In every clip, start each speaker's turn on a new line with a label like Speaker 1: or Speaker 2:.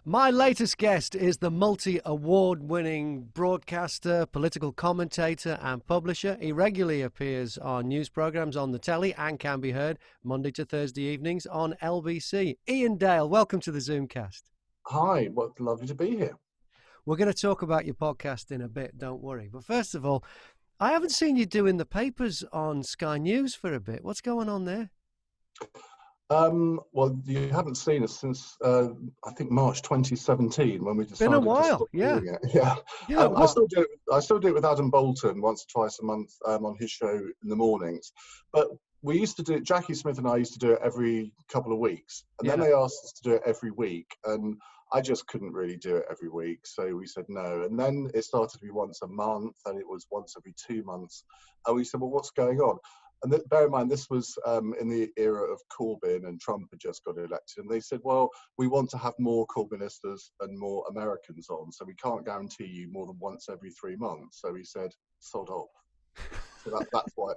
Speaker 1: My latest guest is the multi-award-winning broadcaster, political commentator and publisher. He regularly appears on news programmes on the telly and can be heard Monday to Thursday evenings on LBC. Iain Dales, welcome to the Zoomcast.
Speaker 2: Hi, well, lovely to be here.
Speaker 1: We're going to talk about your podcast in a bit, don't worry. But first of all, I haven't seen you doing the papers on Sky News for a bit. What's going on there?
Speaker 2: Well, you haven't seen us since I think March 2017 when we decided
Speaker 1: Been a while,
Speaker 2: to stop
Speaker 1: yeah.
Speaker 2: doing it. Yeah, I still do it. I still do it with Adam Bolton once or twice a month on his show in the mornings. But we used to do it. Jackie Smith and I used to do it every couple of weeks, and then they asked us to do it every week, and I just couldn't really do it every week, so we said no. And then it started to be once a month, and it was once every 2 months, and we said, well, what's going on? And bear in mind, this was in the era of Corbyn, and Trump had just got elected. And they said, well, we want to have more Corbynistas and more Americans on, so we can't guarantee you more than once every 3 months. So we said, sod off. So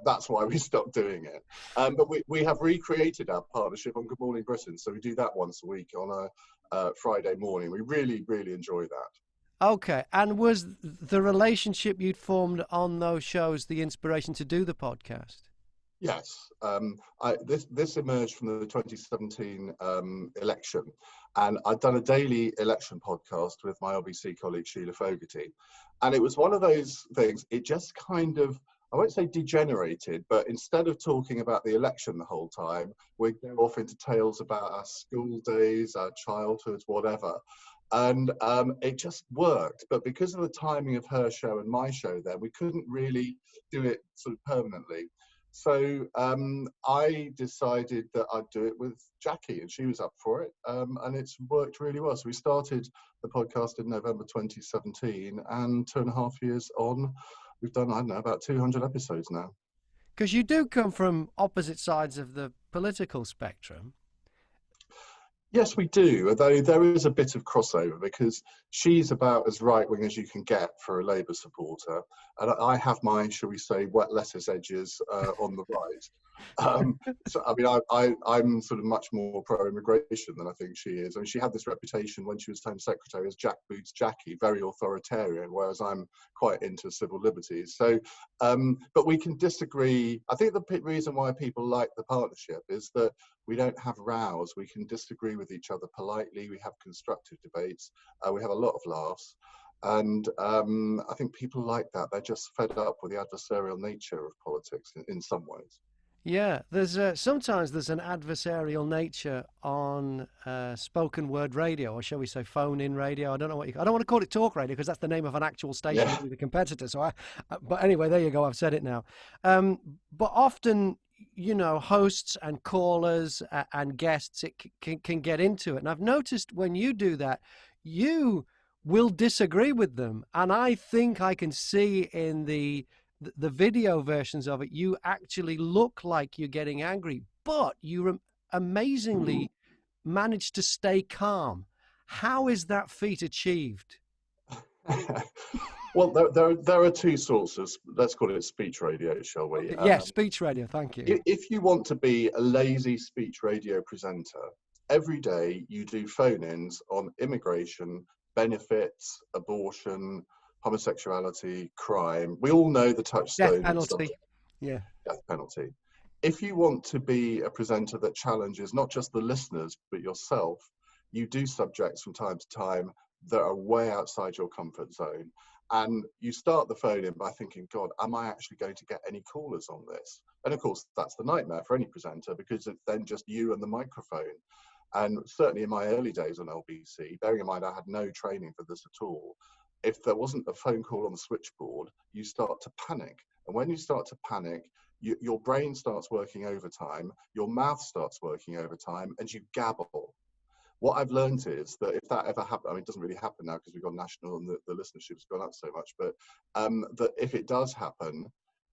Speaker 2: that's why we stopped doing it. But we have recreated our partnership on Good Morning Britain. So we do that once a week on a Friday morning. We really, really enjoy that.
Speaker 1: Okay. And was the relationship you'd formed on those shows the inspiration to do the podcast?
Speaker 2: Yes, this emerged from the 2017 election, and I'd done a daily election podcast with my LBC colleague Sheila Fogarty, and it was one of those things. It just kind of, I won't say degenerated, but instead of talking about the election the whole time, we'd go off into tales about our school days, our childhoods, whatever. And it just worked. But because of the timing of her show and my show there, we couldn't really do it sort of permanently. So I decided that I'd do it with Jackie, and she was up for it, and it's worked really well. So we started the podcast in November 2017, and 2.5 years on, we've done, I don't know, about 200 episodes now.
Speaker 1: Because you do come from opposite sides of the political spectrum.
Speaker 2: Yes, we do, although there is a bit of crossover because she's about as right-wing as you can get for a Labour supporter, and I have my, shall we say, wet lettuce edges on the right. So, I mean, I'm sort of much more pro-immigration than I think she is. I mean, she had this reputation when she was Home Secretary as Jack Boots Jackie, very authoritarian, whereas I'm quite into civil liberties. So, but we can disagree. I think the reason why people like the partnership is that we don't have rows. We can disagree with each other politely. We have constructive debates. We have a lot of laughs. And I think people like that. They're just fed up with the adversarial nature of politics in some ways.
Speaker 1: Yeah, there's sometimes there's an adversarial nature on spoken word radio, or shall we say phone-in radio. I don't know I don't want to call it talk radio because that's the name of an actual station with a competitor. So but anyway, there you go. I've said it now. But often, you know, hosts and callers and guests can get into it. And I've noticed when you do that, you will disagree with them. And I think I can see in the video versions of it, you actually look like you're getting angry, but you amazingly manage to stay calm. How is that feat achieved?
Speaker 2: Well, there are two sorts of, let's call it speech radio, shall we?
Speaker 1: Yes, speech radio, thank you.
Speaker 2: If you want to be a lazy speech radio presenter, every day you do phone-ins on immigration, benefits, abortion, homosexuality, crime. We all know the touchstone.
Speaker 1: Death penalty. Yeah.
Speaker 2: Death penalty. If you want to be a presenter that challenges not just the listeners, but yourself, you do subjects from time to time that are way outside your comfort zone. And you start the phone in by thinking, God, am I actually going to get any callers on this? And of course, that's the nightmare for any presenter because it's then just you and the microphone. And certainly in my early days on LBC, bearing in mind I had no training for this at all, if there wasn't a phone call on the switchboard, you start to panic. And when you start to panic, your brain starts working overtime, your mouth starts working overtime, and you gabble. What I've learned is that if that ever happens, I mean, it doesn't really happen now because we've got national and the listenership's gone up so much, but that if it does happen,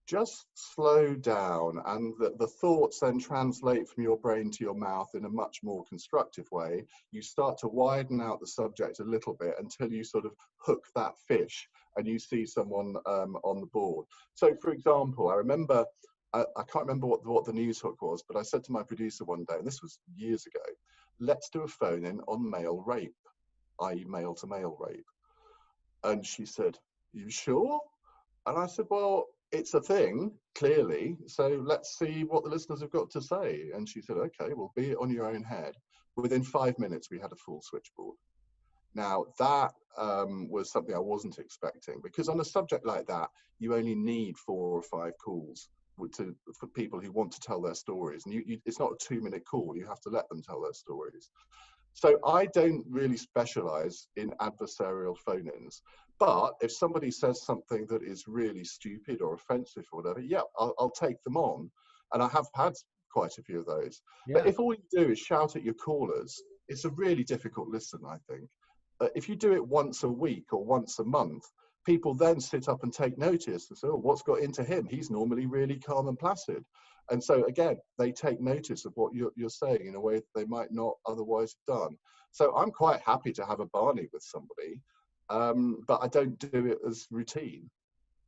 Speaker 2: just slow down, and the thoughts then translate from your brain to your mouth in a much more constructive way. You start to widen out the subject a little bit until you sort of hook that fish and you see someone on the board. So, for example, I remember, I can't remember what the news hook was, but I said to my producer one day, and this was years ago, let's do a phone-in on male rape. i.e. male-to-male rape. And she said, you sure? And I said, well, it's a thing, clearly, so let's see what the listeners have got to say. And she said, okay, well, be it on your own head. Within 5 minutes, we had a full switchboard. Now, that was something I wasn't expecting, because on a subject like that, you only need 4 or 5 calls for people who want to tell their stories. And it's not a 2-minute call. You have to let them tell their stories. So I don't really specialize in adversarial phone-ins. But if somebody says something that is really stupid or offensive or whatever, yeah, I'll take them on. And I have had quite a few of those.
Speaker 1: Yeah.
Speaker 2: But if all you do is shout at your callers, it's a really difficult listen, I think. If you do it once a week or once a month, people then sit up and take notice and say, oh, what's got into him? He's normally really calm and placid. And so, again, they take notice of what you're saying in a way that they might not otherwise have done. So I'm quite happy to have a Barney with somebody, but I don't do it as routine.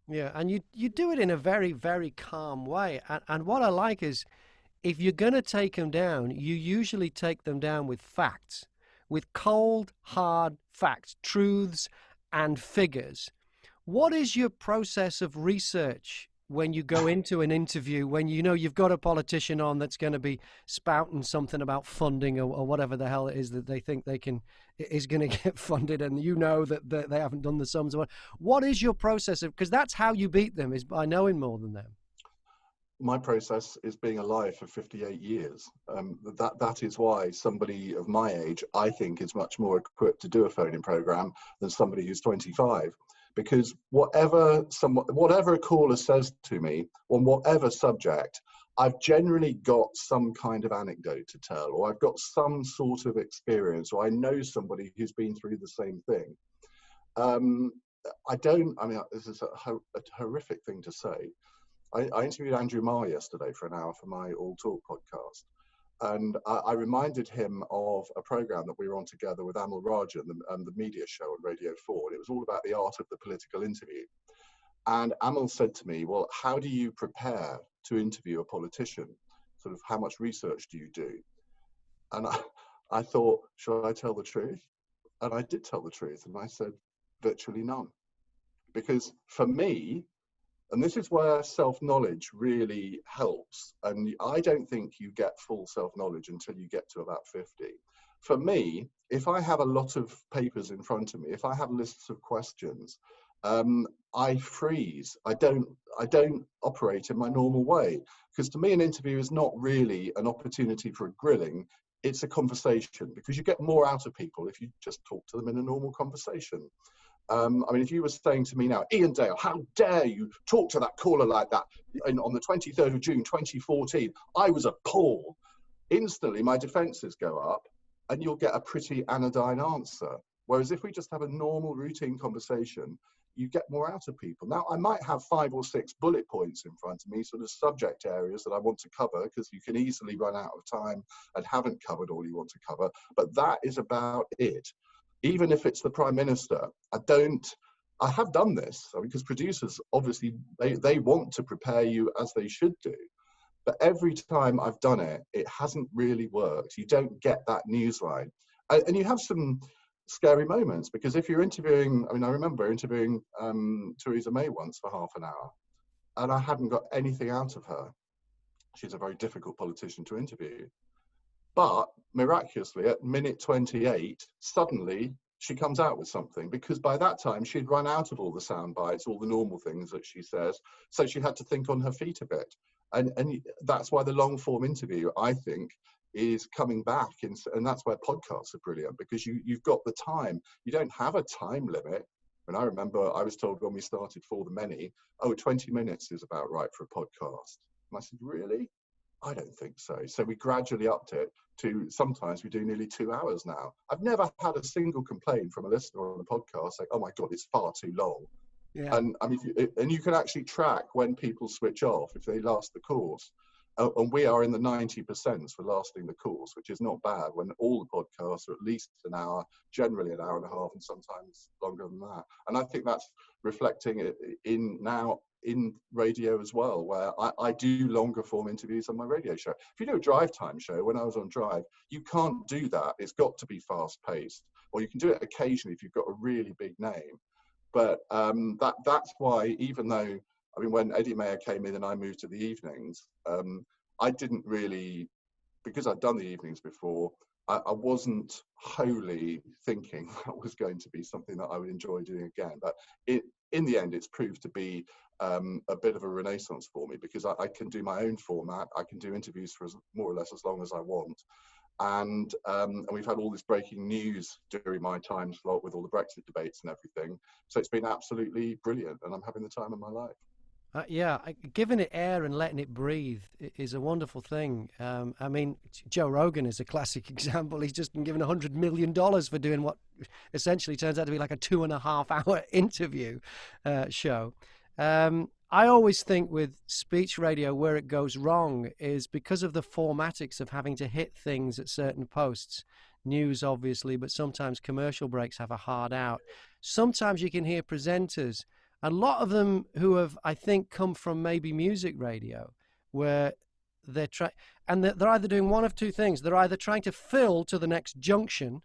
Speaker 1: Yeah, and you do it in a very, very calm way. And what I like is, if you're going to take them down, you usually take them down with facts, with cold, hard facts, truths and figures. What is your process of research when you go into an interview, when you know you've got a politician on that's going to be spouting something about funding or whatever the hell it is that they think is going to get funded, and you know that they haven't done the sums? What is your process of, because that's how you beat them, is by knowing more than them?
Speaker 2: My process is being alive for 58 years. That is why somebody of my age, I think, is much more equipped to do a phone-in program than somebody who's 25. Because whatever a caller says to me on whatever subject, I've generally got some kind of anecdote to tell, or I've got some sort of experience, or I know somebody who's been through the same thing. This is a horrific thing to say. I interviewed Andrew Marr yesterday for an hour for my All Talk podcast. And I reminded him of a program that we were on together with Amal Raja and the media show on Radio 4. And it was all about the art of the political interview. And Amal said to me, well, how do you prepare to interview a politician? Sort of, how much research do you do? And I thought, should I tell the truth? And I did tell the truth. And I said, virtually none. Because for me, and this is where self-knowledge really helps. And I don't think you get full self-knowledge until you get to about 50. For me, if I have a lot of papers in front of me, if I have lists of questions, I freeze. I don't operate in my normal way. Because to me, an interview is not really an opportunity for a grilling. It's a conversation, because you get more out of people if you just talk to them in a normal conversation. If you were saying to me now, Iain Dale, how dare you talk to that caller like that on the 23rd of June, 2014, I was appalled. Instantly, my defences go up and you'll get a pretty anodyne answer. Whereas if we just have a normal routine conversation, you get more out of people. Now, I might have 5 or 6 bullet points in front of me, sort of subject areas that I want to cover, because you can easily run out of time and haven't covered all you want to cover. But that is about it. Even if it's the Prime Minister, I have done this, because producers, obviously, they want to prepare you as they should do. But every time I've done it, it hasn't really worked. You don't get that newsline. And you have some scary moments, because if you're interviewing, I remember interviewing Theresa May once for half an hour, and I hadn't got anything out of her. She's a very difficult politician to interview. But miraculously, at minute 28, suddenly she comes out with something, because by that time she'd run out of all the sound bites, all the normal things that she says. So she had to think on her feet a bit. And that's why the long form interview, I think, is coming back. And that's where podcasts are brilliant, because you've got the time. You don't have a time limit. And I remember I was told when we started For the Many, 20 minutes is about right for a podcast. And I said, really? I don't think so. So we gradually upped it to, sometimes we do nearly 2 hours now. I've never had a single complaint from a listener on a podcast saying, oh my God, it's far too long. Yeah. And you can actually track when people switch off if they last the course. And we are in the 90% for lasting the course, which is not bad when all the podcasts are at least an hour, generally an hour and a half, and sometimes longer than that. And I think that's reflecting in now in radio as well, where I do longer form interviews on my radio show. If you do a drive time show, when I was on Drive, you can't do that. It's got to be fast paced, or you can do it occasionally if you've got a really big name. But that's why, even though, I mean, when Eddie Mayer came in and I moved to the evenings, I didn't really, because I'd done the evenings before, I wasn't wholly thinking that was going to be something that I would enjoy doing again. But in the end, it's proved to be a bit of a renaissance for me, because I can do my own format. I can do interviews for more or less as long as I want. And we've had all this breaking news during my time slot with all the Brexit debates and everything. So it's been absolutely brilliant, and I'm having the time of my life.
Speaker 1: Giving it air and letting it breathe is a wonderful thing. I mean, Joe Rogan is a classic example. He's just been given $100 million for doing what essentially turns out to be like a 2.5-hour interview show. I always think with speech radio, where it goes wrong is because of the formatics of having to hit things at certain posts. News, obviously, but sometimes commercial breaks have a hard out. Sometimes you can hear presenters, a lot of them who have, I think, come from maybe music radio, where they're they're either doing one of two things. They're either trying to fill to the next junction,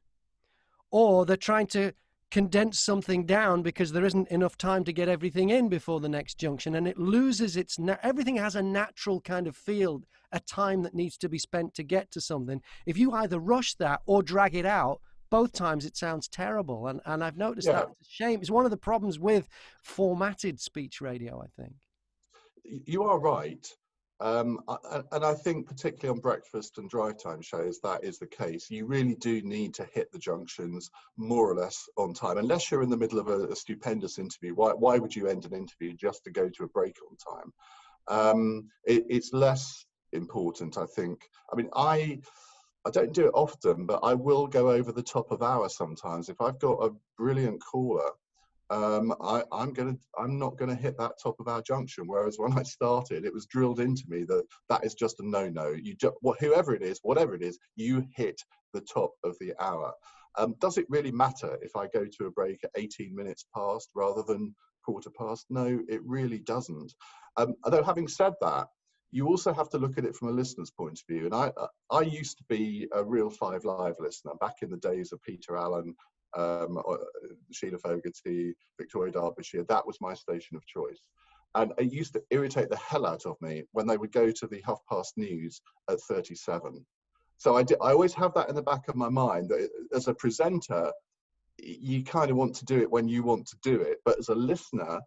Speaker 1: or they're trying to condense something down because there isn't enough time to get everything in before the next junction, and it loses its everything has a natural kind of field, a time that needs to be spent to get to something. If you either rush that or drag it out, both times it sounds terrible, and I've noticed that it's a shame. It's one of the problems with formatted speech radio, I think.
Speaker 2: You are right. And I think particularly on breakfast and drive time shows, that is the case. You really do need to hit the junctions more or less on time. Unless you're in the middle of a stupendous interview, why would you end an interview just to go to a break on time? It's less important, I think. I mean, I don't do it often, but I will go over the top of hour sometimes. If I've got a brilliant caller, I'm not gonna hit that top of our junction. Whereas when I started, it was drilled into me that is just a no-no. You just, whoever it is, whatever it is, you hit the top of the hour. Does it really matter if I go to a break at 18 minutes past rather than quarter past? No, it really doesn't. Although having said that, you also have to look at it from a listener's point of view. And I used to be a real 5 Live listener back in the days of Peter Allen, Sheila Fogarty, Victoria Derbyshire. That was my station of choice. And it used to irritate the hell out of me when they would go to the half-past news at 37. So I always have that in the back of my mind, that as a presenter, you kind of want to do it when you want to do it. But as a listener,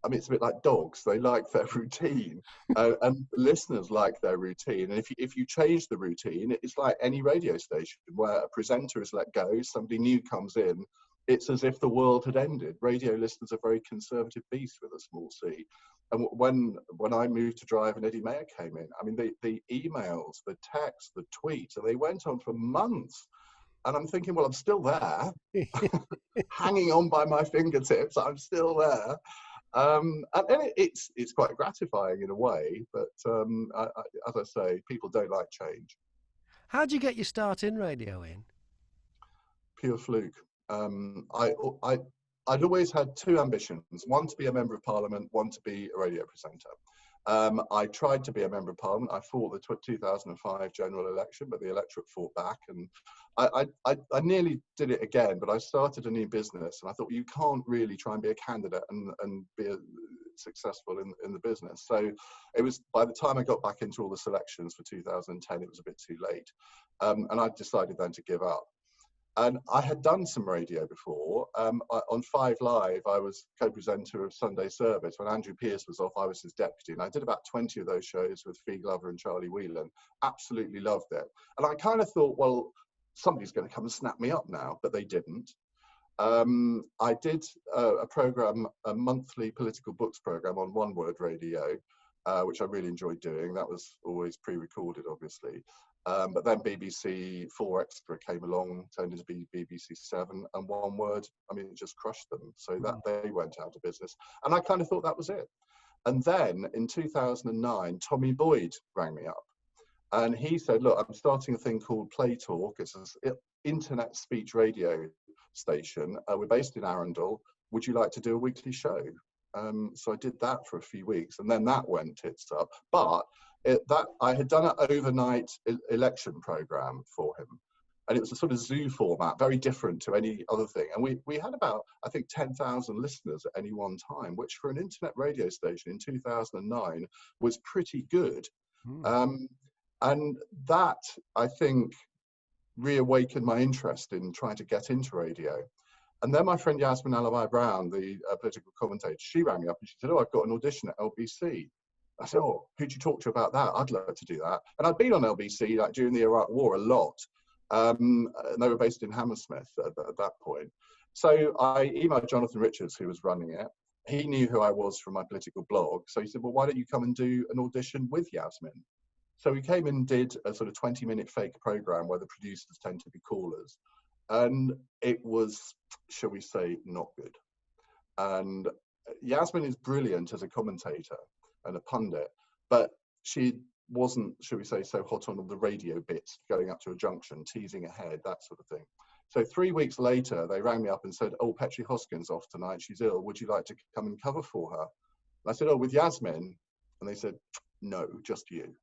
Speaker 2: I mean, it's a bit like dogs. They like their routine, and listeners like their routine. And if you change the routine, it's like any radio station where a presenter is let go, somebody new comes in. It's as if the world had ended. Radio listeners are very conservative beasts with a small c. And when I moved to Drive and Eddie Mayer came in, I mean, the emails, the texts, the tweets, and they went on for months. And I'm thinking, well, I'm still there, hanging on by my fingertips. I'm still there. And it's quite gratifying in a way, but as I say, people don't like change.
Speaker 1: How did you get your start in radio, Ian?
Speaker 2: Pure fluke. I'd always had two ambitions: one to be a member of Parliament, one to be a radio presenter. I tried to be a member of Parliament. I fought the 2005 general election, but the electorate fought back, and I nearly did it again. But I started a new business, and I thought, you can't really try and be a candidate and be successful in the business. So it was, by the time I got back into all the selections for 2010, it was a bit too late, and I decided then to give up. And I had done some radio before. On 5 Live, I was co-presenter of Sunday Service. When Andrew Pearce was off, I was his deputy. And I did about 20 of those shows with Fee Glover and Charlie Whelan. Absolutely loved it. And I kind of thought, well, somebody's going to come and snap me up now, but they didn't. I did a program, a monthly political books program on One Word Radio, which I really enjoyed doing. That was always pre-recorded, obviously. But then BBC 4 Extra came along, turned into BBC 7, and One Word, I mean, it just crushed them. So that they went out of business. And I kind of thought that was it. And then in 2009, Tommy Boyd rang me up. And he said, look, I'm starting a thing called Play Talk. It's an internet speech radio station. We're based in Arundel. Would you like to do a weekly show? So I did that for a few weeks, and then that went tits up. But I had done an overnight election program for him, and it was a sort of zoo format, very different to any other thing. And we had about, I think, 10,000 listeners at any one time, which for an internet radio station in 2009 was pretty good. And that, I think, reawakened my interest in trying to get into radio. And then my friend Yasmin Alawai-Brown, the political commentator, she rang me up and she said, "Oh, I've got an audition at LBC." I said, "Oh, who'd you talk to about that? I'd love to do that." And I'd been on LBC like during the Iraq War a lot. And they were based in Hammersmith at that point. So I emailed Jonathan Richards, who was running it. He knew who I was from my political blog. So he said, "Well, why don't you come and do an audition with Yasmin?" So we came and did a sort of 20-minute fake program where the producers tend to be callers. And it was, shall we say, not good. And Yasmin is brilliant as a commentator and a pundit, but she wasn't, shall we say, so hot on all the radio bits, going up to a junction, teasing ahead, that sort of thing. So 3 weeks later, they rang me up and said, "Oh, Petri Hoskin's off tonight, she's ill, would you like to come and cover for her?" And I said, "Oh, with Yasmin?" And they said, "No, just you."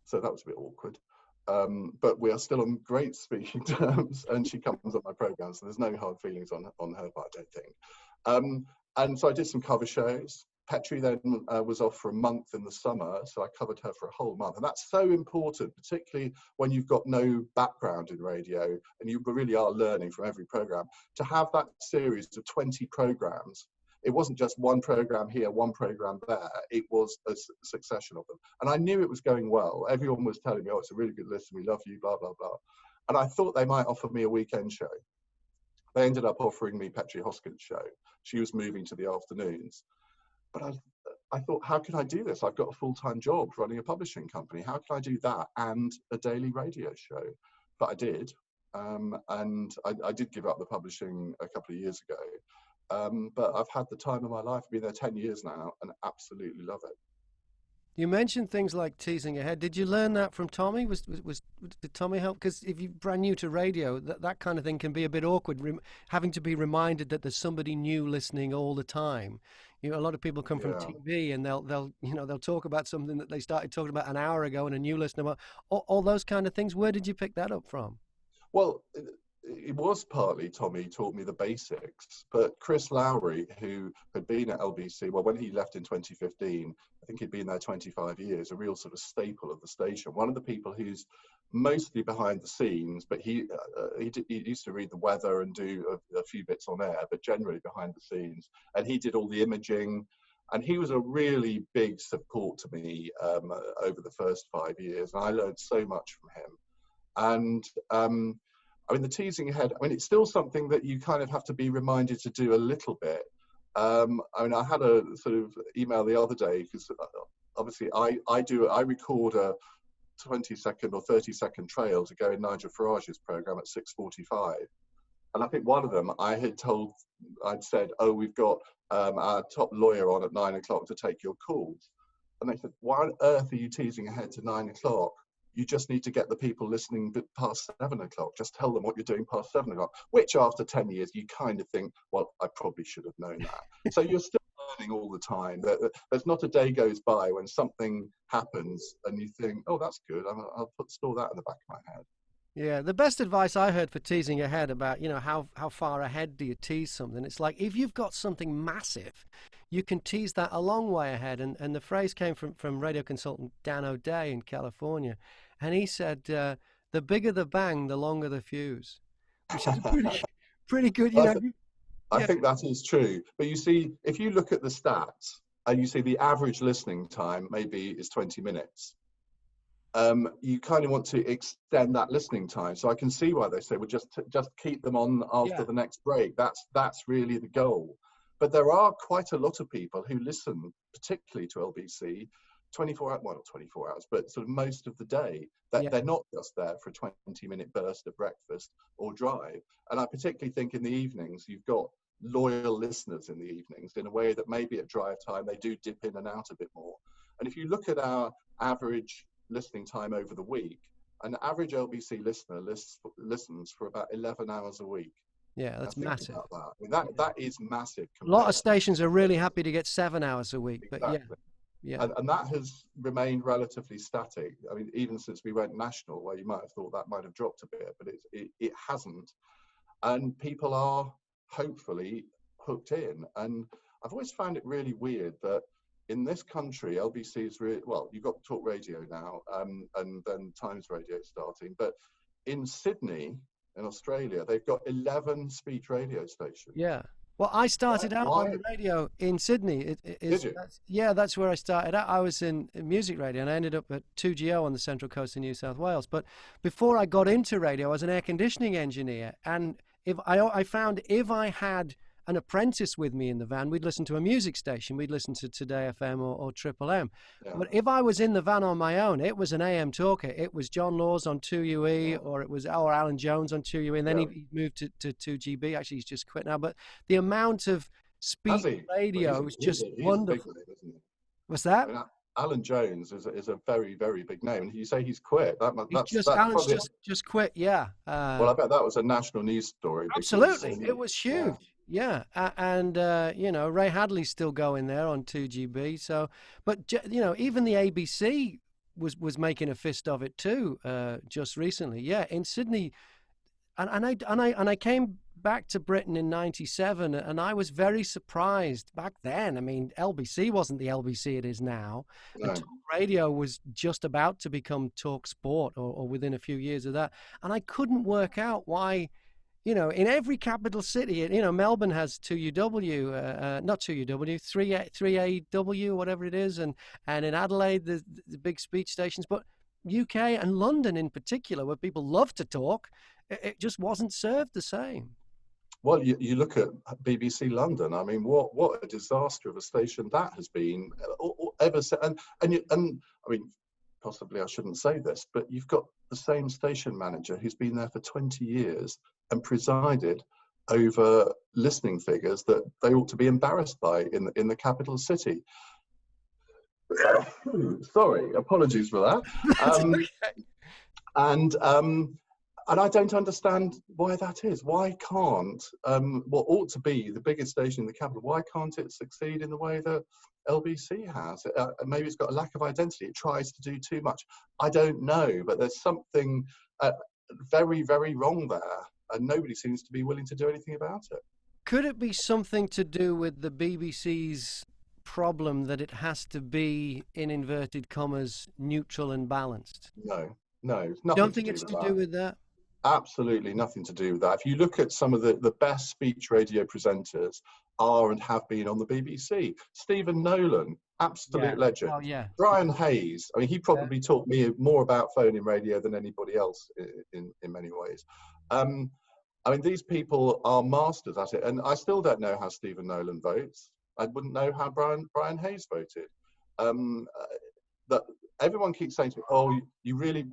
Speaker 2: So that was a bit awkward. But we are still on great speaking terms, and she comes on my program, so there's no hard feelings on her part, I don't think. And so I did some cover shows. Petri then was off for a month in the summer, so I covered her for a whole month. And that's so important, particularly when you've got no background in radio and you really are learning from every program, to have that series of 20 programs. It wasn't just one program here, one program there. It was a succession of them. And I knew it was going well. Everyone was telling me, "Oh, it's a really good listen, we love you, blah, blah, blah." And I thought they might offer me a weekend show. They ended up offering me Petri Hoskin's show. She was moving to the afternoons. But I thought, how can I do this? I've got a full-time job running a publishing company. How can I do that and a daily radio show? But I did. And I did give up the publishing a couple of years ago. But I've had the time of my life. I've been there 10 years now and absolutely love it.
Speaker 1: You mentioned things like teasing ahead. Did you learn that from Tommy? Did Tommy help? Because if you're brand new to radio, that kind of thing can be a bit awkward. Having to be reminded that there's somebody new listening all the time. You know, a lot of people come from TV and they'll talk about something that they started talking about an hour ago, and a new listener. All those kind of things. Where did you pick that up from?
Speaker 2: Well, it was partly Tommy taught me the basics, but Chris Lowry, who had been at LBC, well, when he left in 2015, I think he'd been there 25 years, a real sort of staple of the station. One of the people who's mostly behind the scenes, but he used to read the weather and do a few bits on air, but generally behind the scenes. And he did all the imaging, and he was a really big support to me over the first 5 years. And I learned so much from him. And I mean, the teasing ahead, I mean, it's still something that you kind of have to be reminded to do a little bit. I mean, I had a sort of email the other day, because obviously I record a 20-second or 30-second trail to go in Nigel Farage's program at 6:45. And I think one of them I'd said, "Oh, we've got our top lawyer on at 9 o'clock to take your calls." And they said, "Why on earth are you teasing ahead to 9 o'clock? You just need to get the people listening past 7 o'clock. Just tell them what you're doing past 7 o'clock," which after 10 years, you kind of think, well, I probably should have known that. So you're still learning all the time. There's not a day goes by when something happens and you think, "Oh, that's good. I'll store that in the back of my head."
Speaker 1: Yeah, the best advice I heard for teasing ahead about, how far ahead do you tease something? It's like, if you've got something massive, you can tease that a long way ahead. And the phrase came from radio consultant Dan O'Day in California. And he said, the bigger the bang, the longer the fuse, which is pretty good,
Speaker 2: I think that is true. But you see, if you look at the stats and you see the average listening time maybe is 20 minutes, you kind of want to extend that listening time. So I can see why they say, well, just keep them on after the next break. That's really the goal. But there are quite a lot of people who listen, particularly to LBC, 24 hours, well, not 24 hours, but sort of most of the day. They're not just there for a 20-minute burst at breakfast or drive. And I particularly think in the evenings, you've got loyal listeners in the evenings, in a way that maybe at drive time, they do dip in and out a bit more. And if you look at our average listening time over the week, an average LBC listener listens for about 11 hours a week.
Speaker 1: Yeah,
Speaker 2: Now
Speaker 1: that's
Speaker 2: think
Speaker 1: massive.
Speaker 2: about that. I mean, that is massive
Speaker 1: A lot
Speaker 2: compared
Speaker 1: of
Speaker 2: to
Speaker 1: stations are really happy to get 7 hours a week, but yeah,
Speaker 2: exactly.
Speaker 1: yeah.
Speaker 2: And that has remained relatively static. I mean, even since we went national, where you might have thought that might have dropped a bit, but it hasn't. And people are hopefully hooked in. And I've always found it really weird that in this country, LBC is really, well, you've got talk radio now, and then Times Radio starting. But in Sydney, in Australia, they've got 11 speech radio stations.
Speaker 1: Yeah. Well, I
Speaker 2: Why?
Speaker 1: started out on
Speaker 2: Why
Speaker 1: the radio in Sydney. It
Speaker 2: did
Speaker 1: is,
Speaker 2: you?
Speaker 1: yeah, that's where I started out. I was in music radio and I ended up at 2GO on the Central Coast of New South Wales. But before I got into radio, I was an air conditioning engineer. And I found if I had an apprentice with me in the van, we'd listen to a music station. We'd listen to Today FM or Triple M.
Speaker 2: Yeah.
Speaker 1: But if I was in the van on my own, it was an AM talker. It was John Laws on 2UE, or it was Alan Jones on 2UE, and then he moved to 2GB. Actually, he's just quit now. But the amount of speech radio was just
Speaker 2: He's a big
Speaker 1: wonderful.
Speaker 2: name, isn't he?
Speaker 1: What's that?
Speaker 2: I mean, Alan Jones is a very, very big name. And you say he's quit. That's
Speaker 1: Alan's
Speaker 2: probably,
Speaker 1: just quit. Yeah.
Speaker 2: well, I bet that was a national news story.
Speaker 1: Absolutely, it was
Speaker 2: yeah,
Speaker 1: huge. Yeah, and Ray Hadley's still going there on 2GB. So, but even the ABC was making a fist of it too, just recently. Yeah, in Sydney, and I came back to Britain in '97, and I was very surprised back then. I mean, LBC wasn't the LBC it is now,
Speaker 2: no.
Speaker 1: and talk radio was just about to become Talk Sport, or within a few years of that. And I couldn't work out why. In every capital city, Melbourne has 2UW, not 2UW, 3AW, whatever it is, and in Adelaide, the big speech stations, but UK and London in particular, where people love to talk, it just wasn't served the same.
Speaker 2: Well, you look at BBC London. I mean, what a disaster of a station that has been ever since. And I mean, possibly I shouldn't say this, but you've got the same station manager who's been there for 20 years and presided over listening figures that they ought to be embarrassed by in the capital city. Sorry, apologies for that. And I don't understand why that is. Why can't what ought to be the biggest station in the capital, why can't it succeed in the way that LBC has? Maybe it's got a lack of identity. It tries to do too much. I don't know, but there's something very, very wrong there, and nobody seems to be willing to do anything about it.
Speaker 1: Could it be something to do with the BBC's problem that it has to be, in inverted commas, neutral and balanced?
Speaker 2: No, nothing.
Speaker 1: Don't think it's to do with that?
Speaker 2: Absolutely nothing to do with that. If you look at some of the best speech radio presenters are and have been on the BBC. Stephen Nolan, absolute legend.
Speaker 1: Oh, yeah.
Speaker 2: Brian Hayes, I mean, he probably taught me more about phone-in radio than anybody else in many ways. I mean, these people are masters at it, and I still don't know how Stephen Nolan votes. I wouldn't know how Brian Hayes voted. That everyone keeps saying to me, "Oh, you really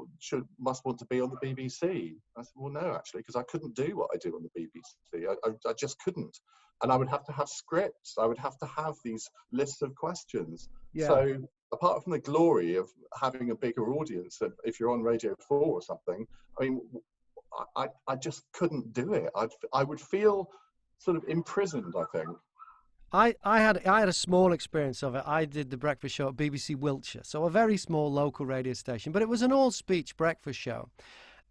Speaker 2: must want to be on the BBC." I said, "Well, no, actually, because I couldn't do what I do on the BBC. I just couldn't, and I would have to have scripts. I would have to have these lists of questions.
Speaker 1: Yeah.
Speaker 2: So, apart from the glory of having a bigger audience, if you're on Radio 4 or something, I mean, I just couldn't do it. I would feel sort of imprisoned, I think."
Speaker 1: I had a small experience of it. I did the breakfast show at BBC Wiltshire, so a very small local radio station, but it was an all-speech breakfast show.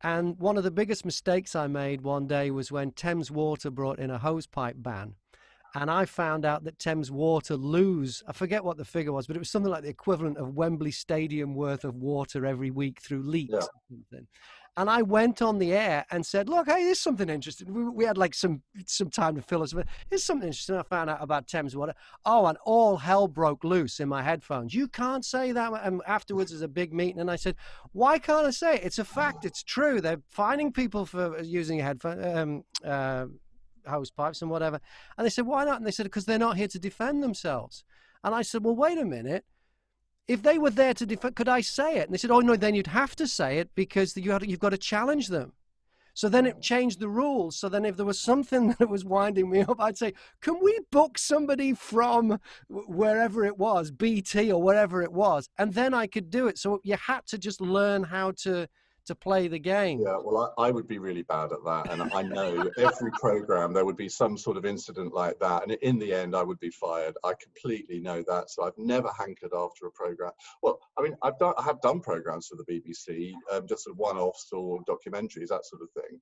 Speaker 1: And one of the biggest mistakes I made one day was when Thames Water brought in a hosepipe ban. And I found out that Thames Water lose, I forget what the figure was, but it was something like the equivalent of Wembley Stadium worth of water every week through leaks or something. And I went on the air and said, "Look, hey, there's something interesting." We had like some time to fill us, but here's something interesting I found out about Thames Water. Oh, and all hell broke loose in my headphones. "You can't say that." And afterwards, there's a big meeting, and I said, "Why can't I say it? It's a fact. It's true. They're fining people for using a headphone, hose pipes and whatever." And they said, "Why not?" And they said, "Because they're not here to defend themselves." And I said, "Well, wait a minute. If they were there to defend, could I say it?" And they said, "Oh, no, then you'd have to say it because you've got to challenge them." So then it changed the rules. So then if there was something that was winding me up, I'd say, "Can we book somebody from wherever it was, BT or wherever it was?" And then I could do it. So you had to just learn how to to play the game.
Speaker 2: Yeah, well, I would be really bad at that. And I know every program there would be some sort of incident like that. And in the end, I would be fired. I completely know that. So I've never hankered after a program. Well, I mean, I have done programs for the BBC, just sort of one-offs or documentaries, that sort of thing.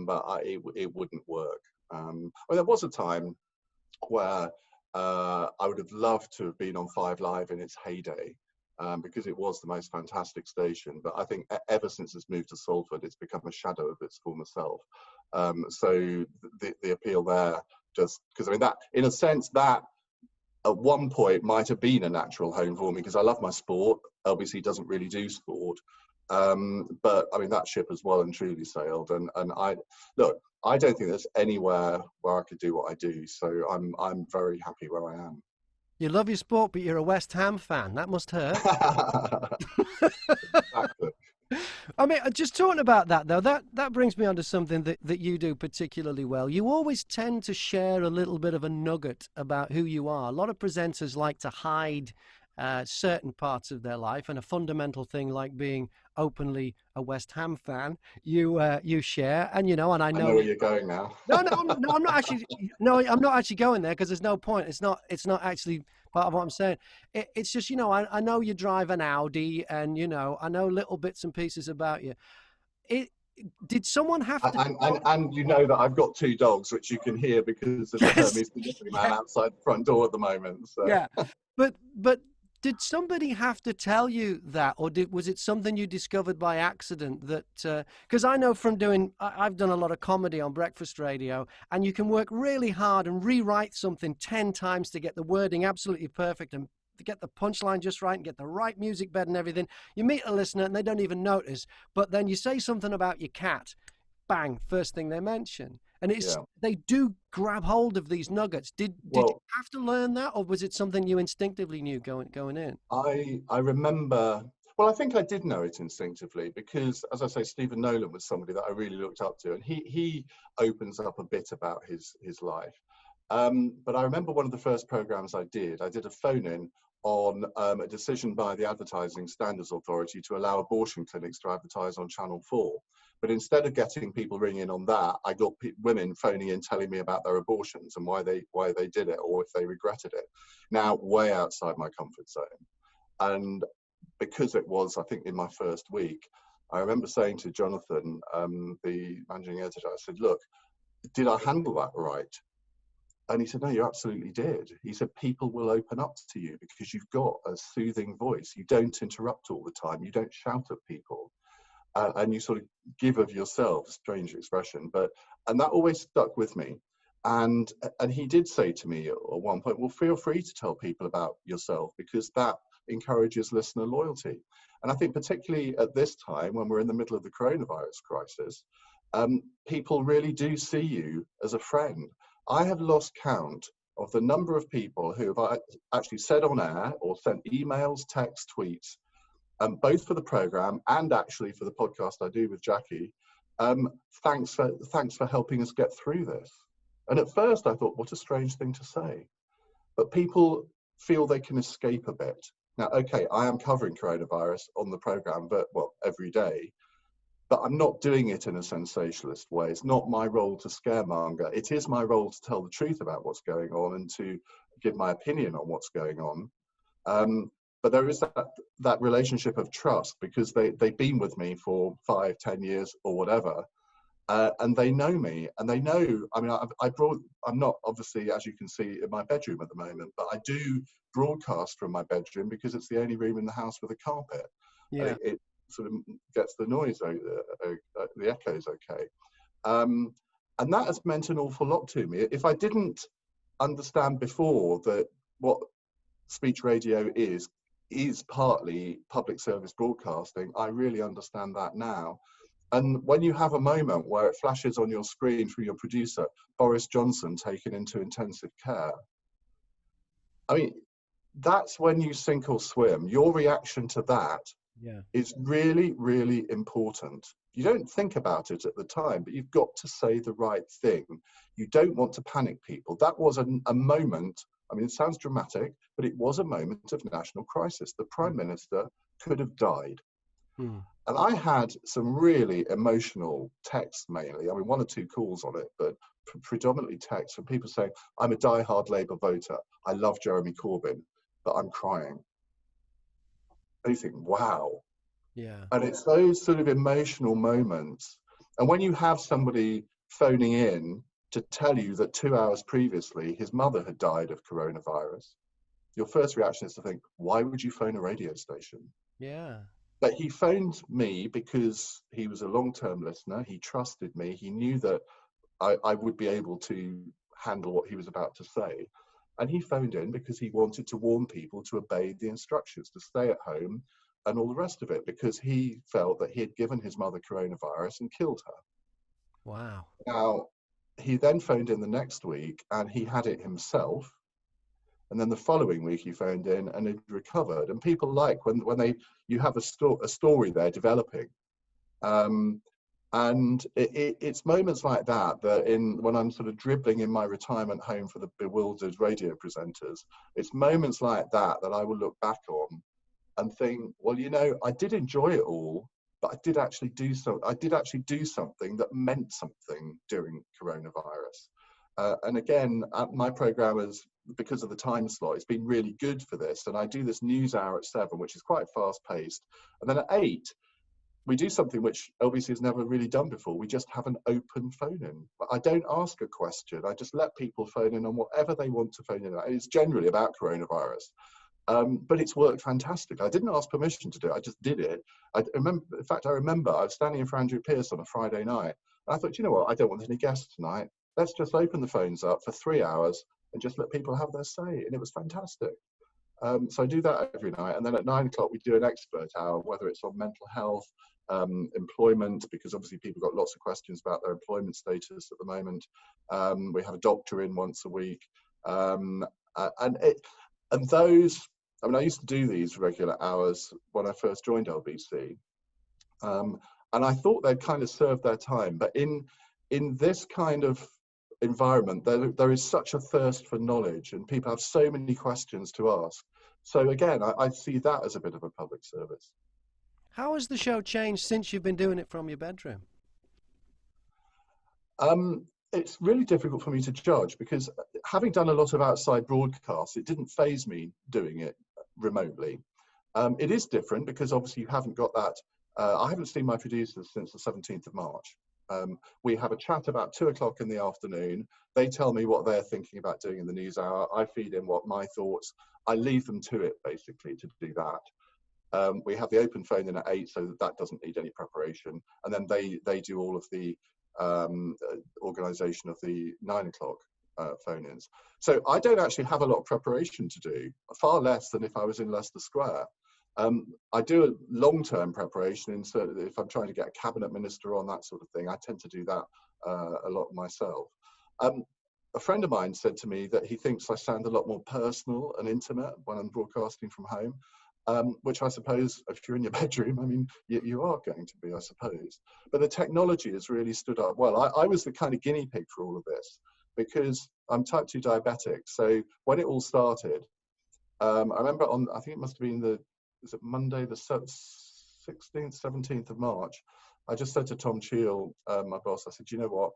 Speaker 2: But it wouldn't work. Well, there was a time where I would have loved to have been on 5 Live in its heyday. Because it was the most fantastic station. But I think ever since it's moved to Salford, it's become a shadow of its former self. So the appeal there, just because, I mean, that, in a sense, that at one point might have been a natural home for me, because I love my sport. LBC doesn't really do sport. But I mean, that ship has well and truly sailed. And I don't think there's anywhere where I could do what I do. So I'm very happy where I am.
Speaker 1: You love your sport, but you're a West Ham fan. That must hurt.
Speaker 2: Exactly.
Speaker 1: I mean, just talking about that, though, that brings me on to something that you do particularly well. You always tend to share a little bit of a nugget about who you are. A lot of presenters like to hide certain parts of their life, and a fundamental thing like being openly a West Ham fan, you share. And and I know
Speaker 2: where you're going now.
Speaker 1: No, I'm not actually. No, I'm not actually going there, because there's no point. It's not actually part of what I'm saying. It's just, I know you drive an Audi, and I know little bits and pieces about you. Did someone have to?
Speaker 2: And you know that I've got 2 dogs, which you can hear because there's a Burmese delivery man outside the front door at the moment. So.
Speaker 1: Yeah, but did somebody have to tell you that, or was it something you discovered by accident? That because I know from I've done a lot of comedy on breakfast radio, and you can work really hard and rewrite something 10 times to get the wording absolutely perfect and to get the punchline just right and get the right music bed and everything. You meet a listener and they don't even notice, but then you say something about your cat, bang, first thing they mention. And they do grab hold of these nuggets. Did you have to learn that, or was it something you instinctively knew going in?
Speaker 2: I remember, well, I think I did know it instinctively, because, as I say, Stephen Nolan was somebody that I really looked up to, and he opens up a bit about his life. But I remember one of the first programs I did a phone-in on a decision by the Advertising Standards Authority to allow abortion clinics to advertise on Channel 4. But instead of getting people ringing on that, I got women phoning in telling me about their abortions and why they did it, or if they regretted it. Now, way outside my comfort zone. And because it was, I think, in my first week, I remember saying to Jonathan, the managing editor, I said, look, did I handle that right? And he said, no, you absolutely did. He said, people will open up to you because you've got a soothing voice. You don't interrupt all the time. You don't shout at people. And you sort of give of yourself, strange expression, and that always stuck with me. And he did say to me at one point, well, feel free to tell people about yourself, because that encourages listener loyalty. And I think particularly at this time, when we're in the middle of the coronavirus crisis, people really do see you as a friend. I have lost count of the number of people who have actually said on air or sent emails, texts, tweets, both for the program and actually for the podcast I do with Jackie. Thanks for helping us get through this. And at first I thought, what a strange thing to say. But people feel they can escape a bit. Now, okay, I am covering coronavirus on the program, but every day. But I'm not doing it in a sensationalist way. It's not my role to scaremonger. It is my role to tell the truth about what's going on and to give my opinion on what's going on. But there is that relationship of trust, because they've been with me for 5, 10 years or whatever. And they know me, and they know, I mean, I'm not obviously, as you can see, in my bedroom at the moment, but I do broadcast from my bedroom because it's the only room in the house with a carpet.
Speaker 1: Yeah.
Speaker 2: It sort of gets the noise, the echoes okay. And that has meant an awful lot to me. If I didn't understand before that what speech radio is partly public service broadcasting, I really understand that now. And when you have a moment where it flashes on your screen from your producer, Boris Johnson taken into intensive care, I mean, that's when you sink or swim. Your reaction to that is really, really important. You don't think about it at the time, but you've got to say the right thing. You don't want to panic people. That was a moment, I mean, it sounds dramatic, but it was a moment of national crisis. The Prime Minister could have died. And I had some really emotional texts mainly. I mean, one or two calls on it, but predominantly texts from people saying, I'm a diehard Labour voter. I love Jeremy Corbyn, but I'm crying. And you think, wow.
Speaker 1: Yeah.
Speaker 2: And it's those sort of emotional moments. And when you have somebody phoning in to tell you that 2 hours previously his mother had died of coronavirus, your first reaction is to think, why would you phone a radio station?
Speaker 1: Yeah.
Speaker 2: But he phoned me because he was a long-term listener. He trusted me. He knew that I would be able to handle what he was about to say. And he phoned in because he wanted to warn people to obey the instructions, to stay at home and all the rest of it, because he felt that he had given his mother coronavirus and killed her.
Speaker 1: Wow.
Speaker 2: Now, he then phoned in the next week and he had it himself. And then the following week he phoned in and it recovered. And people like when you have a story there developing. And it's moments like that when I'm sort of dribbling in my retirement home for the bewildered radio presenters, it's moments like that I will look back on and think, well, I did enjoy it all, but I did actually do something that meant something during coronavirus. And again, my program is, because of the time slot, it's been really good for this. And I do this news hour at 7, which is quite fast paced. And then at 8, we do something which LBC has never really done before. We just have an open phone in. I don't ask a question. I just let people phone in on whatever they want to phone in. It's generally about coronavirus. But it's worked fantastic. I didn't ask permission to do it. I just did it. I remember I was standing in for Andrew Pierce on a Friday night. And I thought, you know what? I don't want any guests tonight. Let's just open the phones up for 3 hours and just let people have their say. And it was fantastic. So I do that every night. And then at 9 o'clock, we do an expert hour, whether it's on mental health, employment, because obviously people got lots of questions about their employment status at the moment. We have a doctor in once a week. And those, I mean, I used to do these regular hours when I first joined LBC. And I thought they'd kind of served their time. But in this kind of environment, there is such a thirst for knowledge and people have so many questions to ask. So again, I see that as a bit of a public service.
Speaker 1: How has the show changed since you've been doing it from your bedroom?
Speaker 2: It's really difficult for me to judge because having done a lot of outside broadcasts, it didn't faze me doing it remotely. It is different because obviously you haven't got that. I haven't seen my producers since the 17th of March. We have a chat about 2 o'clock in the afternoon. They tell me what they're thinking about doing in the news hour. I feed in what my thoughts. I leave them to it basically to do that. We have the open phone in at 8, so that doesn't need any preparation. And then they do all of the organisation of the 9 o'clock phone-ins. So I don't actually have a lot of preparation to do, far less than if I was in Leicester Square. I do a long-term preparation if I'm trying to get a cabinet minister on, that sort of thing. I tend to do that a lot myself. A friend of mine said to me that he thinks I sound a lot more personal and intimate when I'm broadcasting from home, which I suppose if you're in your bedroom, I mean, you are going to be, I suppose. But the technology has really stood up well. I was the kind of guinea pig for all of this because I'm type 2 diabetic. So when it all started, I remember I think it must have been is it Monday, the 16th, 17th of March, I just said to Tom Cheel, my boss, I said, you know what?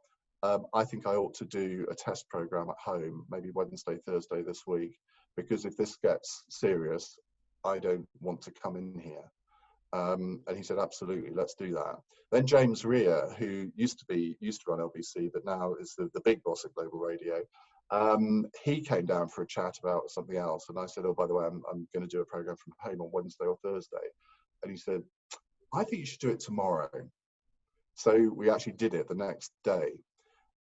Speaker 2: I think I ought to do a test program at home, maybe Wednesday, Thursday this week, because if this gets serious, I don't want to come in here. And he said, absolutely, let's do that. Then James Rea, who used to run LBC, but now is the big boss at Global Radio, he came down for a chat about something else. And I said, oh, by the way, I'm going to do a program from home on Wednesday or Thursday. And he said, I think you should do it tomorrow. So we actually did it the next day.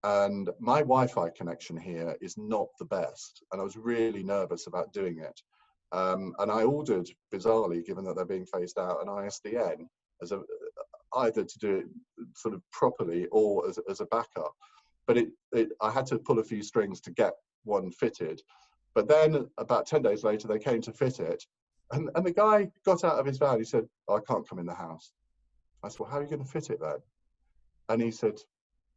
Speaker 2: And my Wi-Fi connection here is not the best. And I was really nervous about doing it. And I ordered, bizarrely, given that they're being phased out, an ISDN either to do it sort of properly or as a backup. But I had to pull a few strings to get one fitted. But then about 10 days later, they came to fit it. And the guy got out of his van. He said, oh, I can't come in the house. I said, well, how are you going to fit it then? And he said,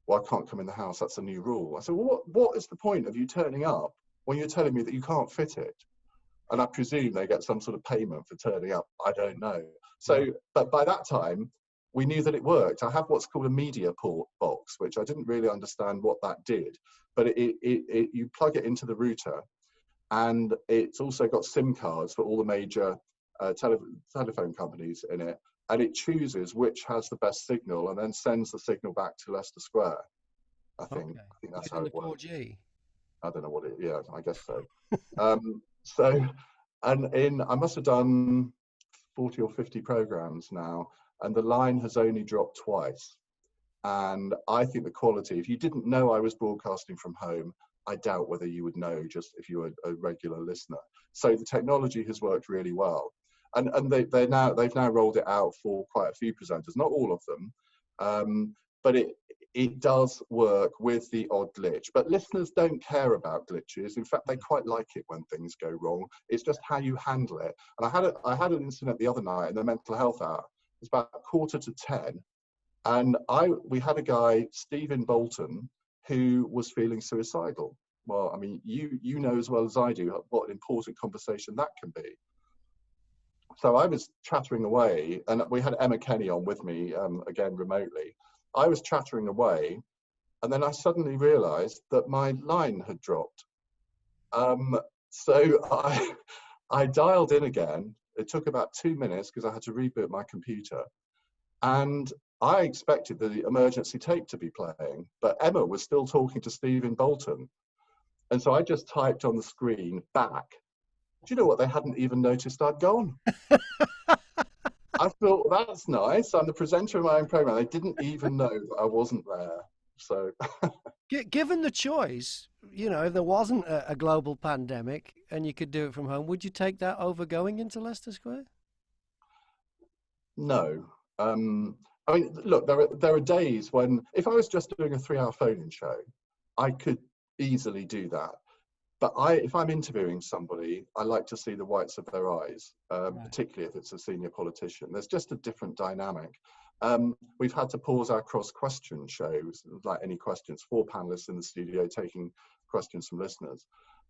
Speaker 2: well, I can't come in the house. That's a new rule. I said, well, what is the point of you turning up when you're telling me that you can't fit it? And I presume they get some sort of payment for turning up. I don't know. So, but by that time, we knew that it worked. I have what's called a media port box, which I didn't really understand what that did, but you plug it into the router, and it's also got SIM cards for all the major telephone companies in it, and it chooses which has the best signal and then sends the signal back to Leicester Square. I think that's how
Speaker 1: Using
Speaker 2: it
Speaker 1: the
Speaker 2: works.
Speaker 1: 4G.
Speaker 2: I don't know what it. Yeah, I guess so. So, and I must have done 40 or 50 programs now, and the line has only dropped twice. And I think the quality, if you didn't know I was broadcasting from home, I doubt whether you would know just if you were a regular listener. So the technology has worked really well. And they've now rolled it out for quite a few presenters, not all of them, but it does work with the odd glitch. But listeners don't care about glitches. In fact, they quite like it when things go wrong. It's just how you handle it. And I had an incident the other night in the mental health hour. It was about 9:45, and we had a guy, Stephen Bolton, who was feeling suicidal. Well, I mean, you know as well as I do what an important conversation that can be. So I was chattering away, and we had Emma Kenny on with me, again remotely. I was chattering away, and then I suddenly realised that my line had dropped. So I dialed in again. It took about 2 minutes because I had to reboot my computer, and I expected the emergency tape to be playing, but Emma was still talking to Stephen Bolton. And so I just typed on the screen, back. Do you know what? They hadn't even noticed I'd gone. I thought, that's nice. I'm the presenter of my own program. They didn't even know that I wasn't there. So,
Speaker 1: Given the choice, if there wasn't a global pandemic and you could do it from home, would you take that over going into Leicester Square?
Speaker 2: No. I mean, look, there are days when, if I was just doing a 3-hour phone-in show, I could easily do that. But if I'm interviewing somebody, I like to see the whites of their eyes, particularly if it's a senior politician. There's just a different dynamic. We've had to pause our cross-question shows, like any questions, 4 panelists in the studio taking questions from listeners.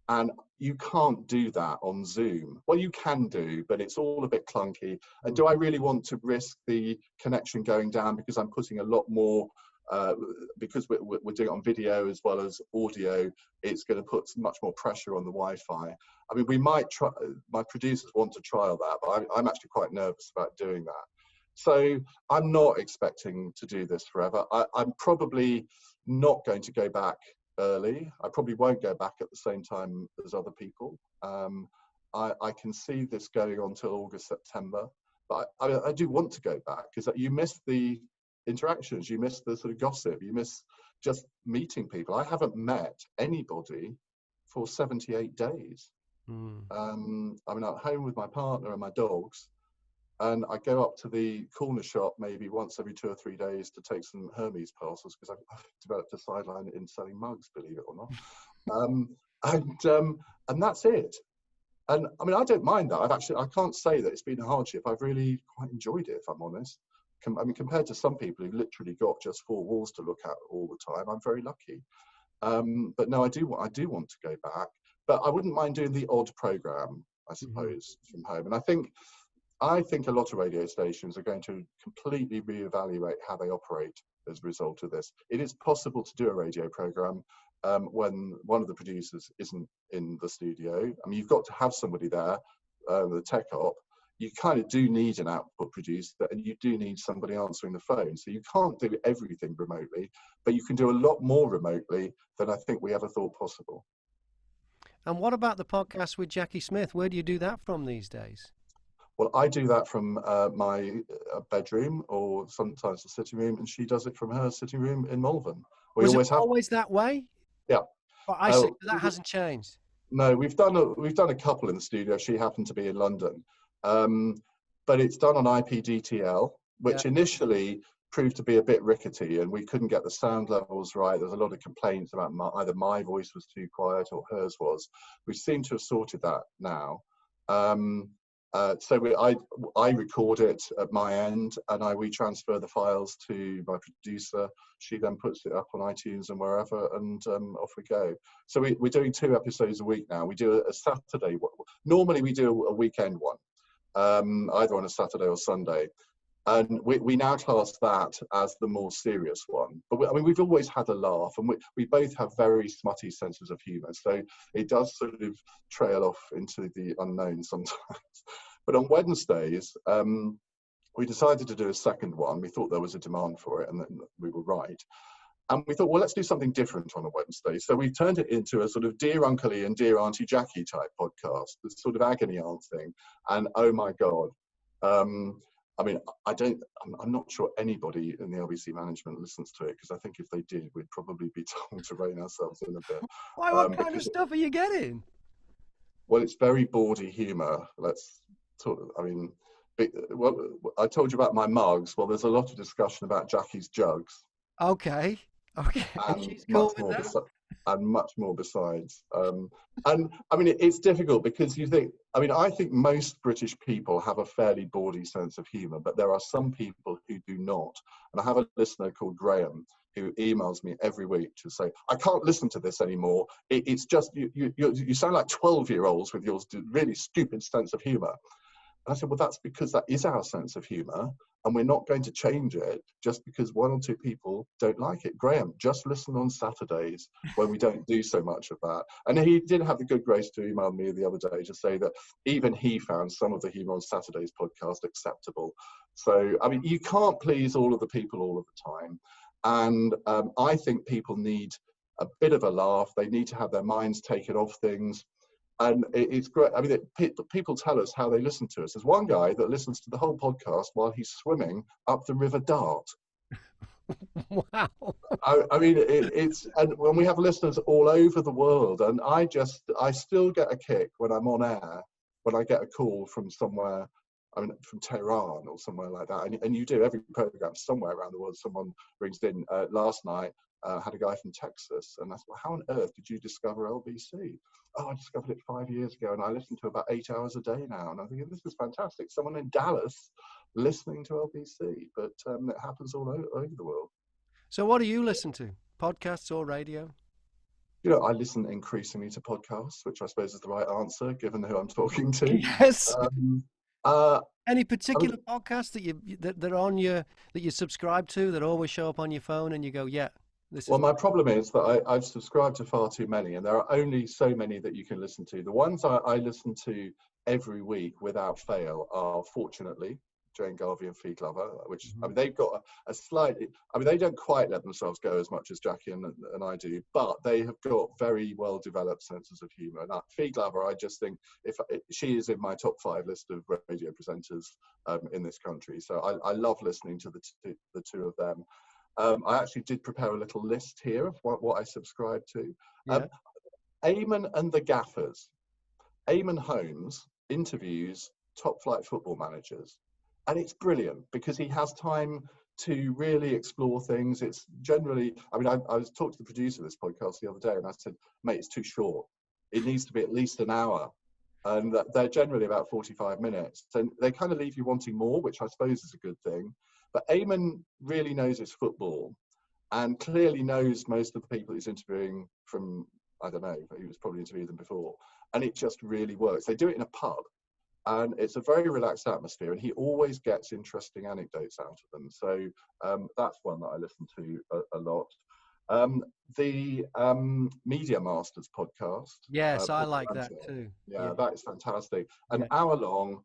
Speaker 2: And you can't do that on Zoom. Well, you can do, but it's all a bit clunky. And do I really want to risk the connection going down because I'm putting a lot more, because we're doing it on video as well as audio, it's going to put much more pressure on the Wi-Fi. I mean, we might try, my producers want to trial that, but I'm actually quite nervous about doing that. So I'm not expecting to do this forever. I'm probably not going to go back early. I probably won't go back at the same time as other people. I can see this going on till August, September, but I do want to go back because you miss the interactions, you miss the sort of gossip, you miss just meeting people. I haven't met anybody for 78 days. I'm at home with my partner and my dogs, and I go up to the corner shop maybe once every 2 or 3 days to take some Hermes parcels because I've developed a sideline in selling mugs, believe it or not. And that's it. And I mean, I don't mind that. I can't say that it's been a hardship. I've really quite enjoyed it, if I'm honest. I mean, compared to some people who've literally got just 4 walls to look at all the time, I'm very lucky. But no, I do want to go back. But I wouldn't mind doing the odd program, I suppose, from home. And I think a lot of radio stations are going to completely reevaluate how they operate as a result of this. It is possible to do a radio program when one of the producers isn't in the studio. I mean, you've got to have somebody there, the tech op. You kind of do need an output producer, and you do need somebody answering the phone. So you can't do everything remotely, but you can do a lot more remotely than I think we ever thought possible.
Speaker 1: And what about the podcast with Jackie Smith? Where do you do that from these days?
Speaker 2: Well, I do that from my bedroom or sometimes the sitting room, and she does it from her sitting room in Malvern.
Speaker 1: Was it always that way?
Speaker 2: Yeah.
Speaker 1: But I see that hasn't changed.
Speaker 2: No, we've done a couple in the studio. She happened to be in London, but it's done on IPDTL, which initially proved to be a bit rickety, and we couldn't get the sound levels right. There's a lot of complaints about either my voice was too quiet or hers was. We seem to have sorted that now. So I record it at my end, and we transfer the files to my producer. She then puts it up on iTunes and wherever, and off we go. So we're doing 2 episodes a week now. We do a Saturday one. Normally we do a weekend one, either on a Saturday or Sunday. And we now class that as the more serious one. But I mean, we've always had a laugh, and we both have very smutty senses of humour. So it does sort of trail off into the unknown sometimes. But on Wednesdays, we decided to do a second one. We thought there was a demand for it, and we were right. And we thought, well, let's do something different on a Wednesday. So we turned it into a sort of Dear Uncle Ian, Dear Auntie Jackie type podcast, the sort of agony aunt thing. And oh my God. I mean, I'm not sure anybody in the LBC management listens to it, because I think if they did, we'd probably be told to rein ourselves in a bit.
Speaker 1: Why? What kind of stuff are you getting?
Speaker 2: Well, it's very baudy humour. Let's talk, I mean, well, I told you about my mugs. Well, there's a lot of discussion about Jackie's jugs.
Speaker 1: Okay.
Speaker 2: And
Speaker 1: She's cool with that.
Speaker 2: And much more besides. And I mean, it's difficult because you think, I mean, I think most British people have a fairly bawdy sense of humour, but there are some people who do not. And I have a listener called Graham who emails me every week to say, I can't listen to this anymore. It's just, you sound like 12-year-olds with your really stupid sense of humour. And I said, well, that's because that is our sense of humour, and we're not going to change it just because one or two people don't like it. Graham, just listen on Saturdays when we don't do so much of that. And he did have the good grace to email me the other day to say that even he found some of the Humour on Saturdays podcast acceptable. So, I mean, you can't please all of the people all of the time. And I think people need a bit of a laugh. They need to have their minds taken off things. And it's great. I mean, people tell us how they listen to us. There's one guy that listens to the whole podcast while he's swimming up the River Dart.
Speaker 1: Wow.
Speaker 2: I mean, it's, and when we have listeners all over the world, and I still get a kick when I'm on air, when I get a call from somewhere, I mean, from Tehran or somewhere like that. And you do every program somewhere around the world. Someone brings in last night. Had a guy from Texas, and I said, well, how on earth did you discover LBC? Oh, I discovered it 5 years ago, and I listen to about 8 hours a day now. And I'm thinking, this is fantastic. Someone in Dallas listening to LBC, but it happens all over the world.
Speaker 1: So what do you listen to? Podcasts or radio?
Speaker 2: You know, I listen increasingly to podcasts, which I suppose is the right answer, given who I'm talking to.
Speaker 1: Yes. Any particular podcasts that are on that you subscribe to that always show up on your phone and you go, yeah, this is...
Speaker 2: Well, my problem is that I've subscribed to far too many, and there are only so many that you can listen to. The ones I listen to every week without fail are, fortunately, Jane Garvey and Fee Glover, which, I mean, they've got a slightly, I mean, they don't quite let themselves go as much as Jackie and I do, but they have got very well developed senses of humour. And Fee Glover, I just think she is in my top 5 list of radio presenters in this country. So I love listening to the two of them. I actually did prepare a little list here of what I subscribe to.
Speaker 1: Yeah.
Speaker 2: Eamon and the Gaffers. Eamon Holmes interviews top flight football managers. And it's brilliant because he has time to really explore things. It's generally, I mean, I was talking to the producer of this podcast the other day, and I said, mate, it's too short. It needs to be at least an hour. And they're generally about 45 minutes. So they kind of leave you wanting more, which I suppose is a good thing. But Eamon really knows his football and clearly knows most of the people he's interviewing from, I don't know, he was probably interviewed them before. And it just really works. They do it in a pub. And it's a very relaxed atmosphere, and he always gets interesting anecdotes out of them. So that's one that I listen to a lot. The Media Masters podcast.
Speaker 1: Yes, I like that too.
Speaker 2: Yeah, that is fantastic. An hour long,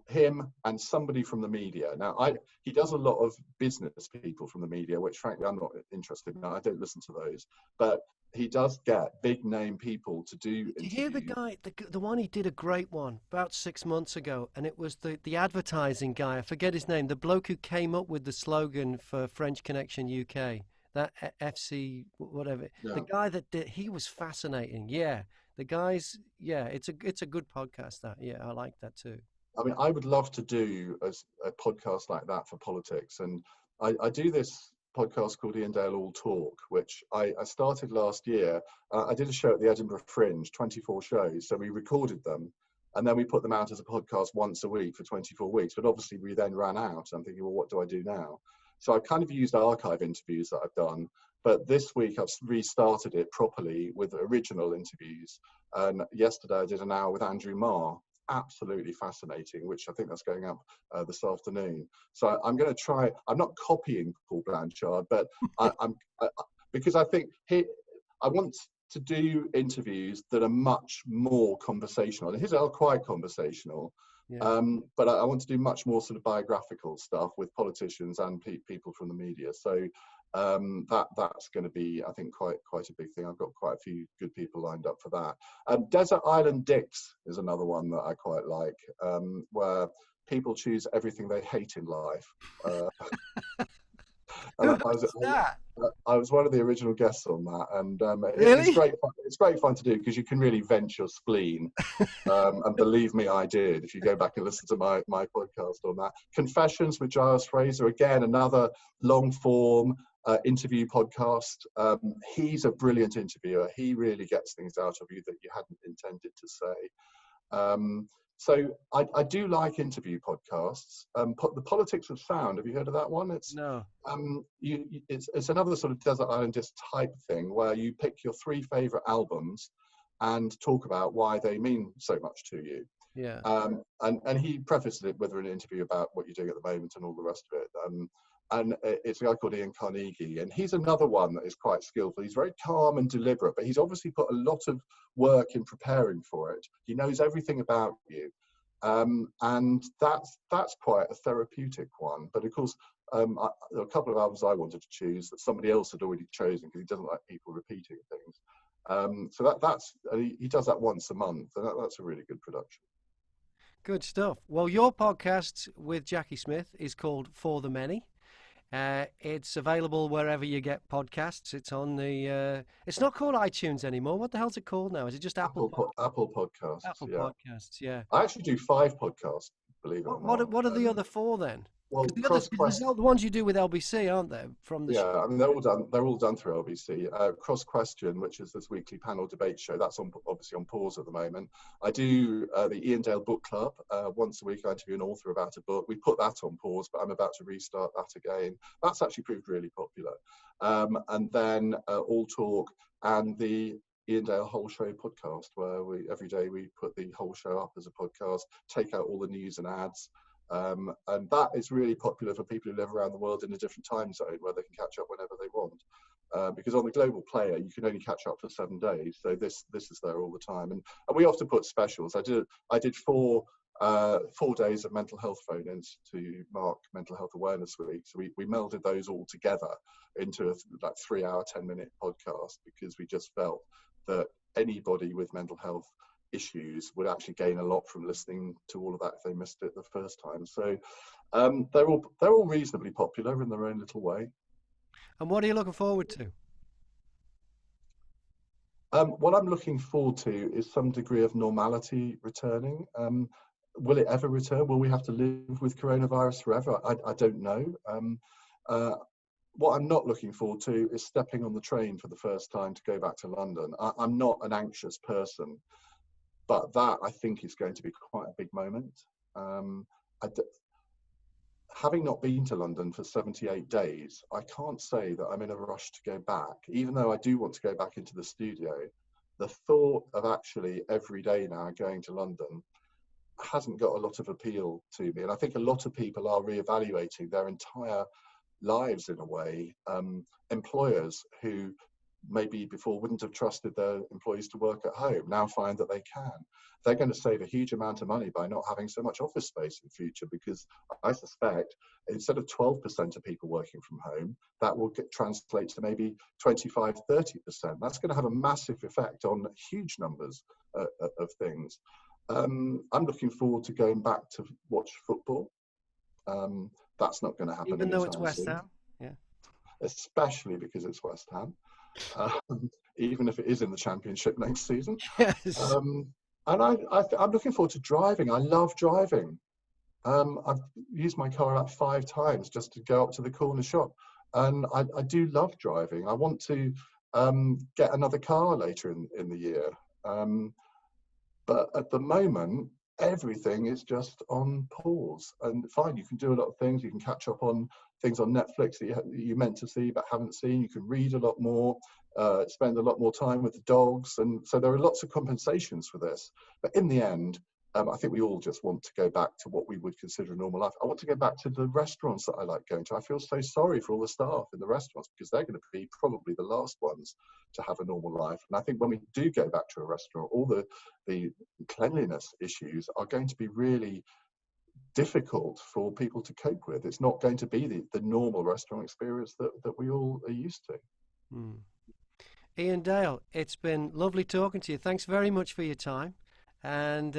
Speaker 2: him and somebody from the media. Now, he does a lot of business people from the media, which frankly I'm not interested in. I don't listen to those. But he does get big name people to do interviews.
Speaker 1: Did you hear the guy, the one he did a great one about 6 months ago, and it was the advertising guy, I forget his name, the bloke who came up with the slogan for French Connection UK, that FC whatever. Yeah. The guy that did, he was fascinating. Yeah, the guys, yeah, it's a good podcast. That, yeah, I like that too.
Speaker 2: I mean, I would love to do a podcast like that for politics, and I do this podcast called Iain Dales All Talk, which I started last year. I did a show at the Edinburgh Fringe, 24 shows. So we recorded them and then we put them out as a podcast once a week for 24 weeks. But obviously we then ran out. I'm thinking, well, what do I do now? So I kind of used archive interviews that I've done. But this week I've restarted it properly with original interviews. And yesterday I did an hour with Andrew Marr, absolutely fascinating, which I think that's going up this afternoon. So I'm going to try. I'm not copying Paul Blanchard, but I'm because I think I want to do interviews that are much more conversational. And his are quite conversational,
Speaker 1: Yeah.
Speaker 2: but I want to do much more sort of biographical stuff with politicians and people from the media. So that's going to be, I think, quite a big thing. I've got quite a few good people lined up for that. Desert Island Dicks is another one that I quite like, where people choose everything they hate in life.
Speaker 1: Who
Speaker 2: And
Speaker 1: hosts that?
Speaker 2: I was one of the original guests on that, and it's
Speaker 1: Really?
Speaker 2: great fun. It's great fun to do because you can really vent your spleen. And believe me, I did. If you go back and listen to my podcast on that. Confessions with Giles Fraser, again, another long form interview podcast. He's a brilliant interviewer. He really gets things out of you that you hadn't intended to say. So I do like interview podcasts. The Politics of Sound. Have you heard of that one?
Speaker 1: No.
Speaker 2: It's another sort of Desert Island Disc type thing where you pick your 3 favorite albums and talk about why they mean so much to you.
Speaker 1: Yeah.
Speaker 2: And he prefaced it with an interview about what you're doing at the moment and all the rest of it. And it's a guy called Ian Carnegie, and he's another one that is quite skillful. He's very calm and deliberate, but he's obviously put a lot of work in preparing for it. He knows everything about you. And that's quite a therapeutic one. But of course, there are a couple of albums I wanted to choose that somebody else had already chosen because he doesn't like people repeating things. So he does that once a month, and that's a really good production.
Speaker 1: Good stuff. Well, your podcast with Jackie Smith is called For the Many. It's available wherever you get podcasts. It's on the. It's not called iTunes anymore. What the hell's it called now? Is it just Apple
Speaker 2: Podcasts?
Speaker 1: Apple
Speaker 2: Yeah.
Speaker 1: Podcasts. Yeah.
Speaker 2: I actually do 5 podcasts, believe it or not.
Speaker 1: What are the other 4 then?
Speaker 2: Well,
Speaker 1: the ones you do with LBC, aren't they? From the
Speaker 2: I mean, they're all done through LBC. Cross Question, which is this weekly panel debate show, that's obviously on pause at the moment. I do the Iain Dales Book Club once a week. I interview an author about a book. We put that on pause, but I'm about to restart that again. That's actually proved really popular. And then All Talk and the Iain Dale Whole Show podcast, where every day we put the whole show up as a podcast, take out all the news and ads. And that is really popular for people who live around the world in a different time zone where they can catch up whenever they want. Because on the global player, you can only catch up for 7 days. So this is there all the time. And we often put specials. I did 4 days of mental health phone-ins to mark Mental Health Awareness Week. So we melded those all together into a 3-hour, 10-minute podcast because we just felt that anybody with mental health issues would actually gain a lot from listening to all of that if they missed it the first time. So they're all reasonably popular in their own little way.
Speaker 1: And what are you looking forward to?
Speaker 2: What I'm looking forward to is some degree of normality returning. Will it ever return? Will we have to live with coronavirus forever? I don't know. What I'm not looking forward to is stepping on the train for the first time to go back to London. I'm not an anxious person, but that I think is going to be quite a big moment. Having not been to London for 78 days, I can't say that I'm in a rush to go back, even though I do want to go back into the studio. The thought of actually every day now going to London hasn't got a lot of appeal to me. And I think a lot of people are reevaluating their entire lives in a way. Employers who maybe before wouldn't have trusted their employees to work at home now find that they can. They're going to save a huge amount of money by not having so much office space in future, because I suspect instead of 12% of people working from home, that will translate to maybe 25, 30%. That's going to have a massive effect on huge numbers of things. I'm looking forward to going back to watch football. That's not going to happen
Speaker 1: even though it's
Speaker 2: anytime
Speaker 1: West
Speaker 2: soon.
Speaker 1: Ham. Yeah.
Speaker 2: Especially because it's West Ham. Even if it is in the Championship next season.
Speaker 1: Yes.
Speaker 2: And I'm looking forward to driving. I love driving. I've used my car about 5 times just to go up to the corner shop. And I do love driving. I want to get another car later in the year. But at the moment, everything is just on pause. And fine, you can do a lot of things. You can catch up on things on Netflix that you meant to see but haven't seen. You can read a lot more, spend a lot more time with the dogs. And so there are lots of compensations for this. But in the end, I think we all just want to go back to what we would consider a normal life. I want to go back to the restaurants that I like going to. I feel so sorry for all the staff in the restaurants because they're going to be probably the last ones to have a normal life. And I think when we do go back to a restaurant, all the cleanliness issues are going to be really difficult for people to cope with. It's not going to be the normal restaurant experience that we all are used to.
Speaker 1: Iain Dale, it's been lovely talking to you. Thanks very much for your time. And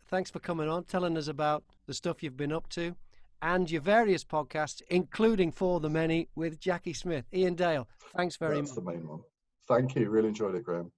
Speaker 1: thanks for coming on, telling us about the stuff you've been up to and your various podcasts, including For the Many with Jackie Smith. Iain Dale, thanks very much.
Speaker 2: That's the main one. Thank you. Really enjoyed it, Graham.